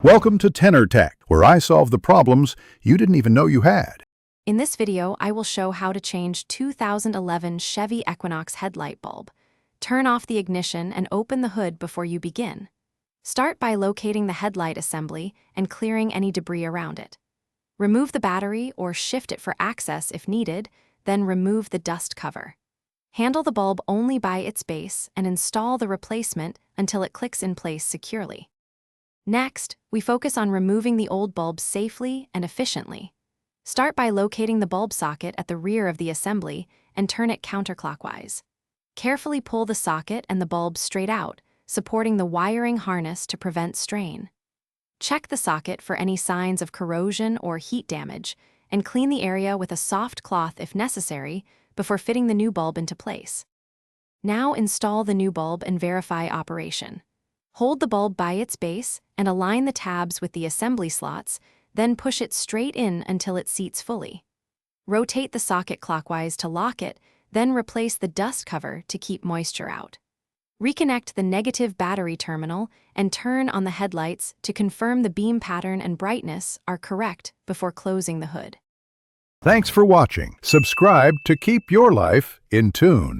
Welcome to Tenor Tech, where I solve the problems you didn't even know you had. In this video, I will show how to change 2011 Chevy Equinox headlight bulb. Turn off the ignition and open the hood before you begin. Start by locating the headlight assembly and clearing any debris around it. Remove the battery or shift it for access if needed, then remove the dust cover. Handle the bulb only by its base and install the replacement until it clicks in place securely. Next, we focus on removing the old bulb safely and efficiently. Start by locating the bulb socket at the rear of the assembly and turn it counterclockwise. Carefully pull the socket and the bulb straight out, supporting the wiring harness to prevent strain. Check the socket for any signs of corrosion or heat damage, and clean the area with a soft cloth if necessary before fitting the new bulb into place. Now install the new bulb and verify operation. Hold the bulb by its base and align the tabs with the assembly slots, then push it straight in until it seats fully. Rotate the socket clockwise to lock it, then replace the dust cover to keep moisture out. Reconnect the negative battery terminal and turn on the headlights to confirm the beam pattern and brightness are correct before closing the hood. Thanks for watching. Subscribe to keep your life in tune.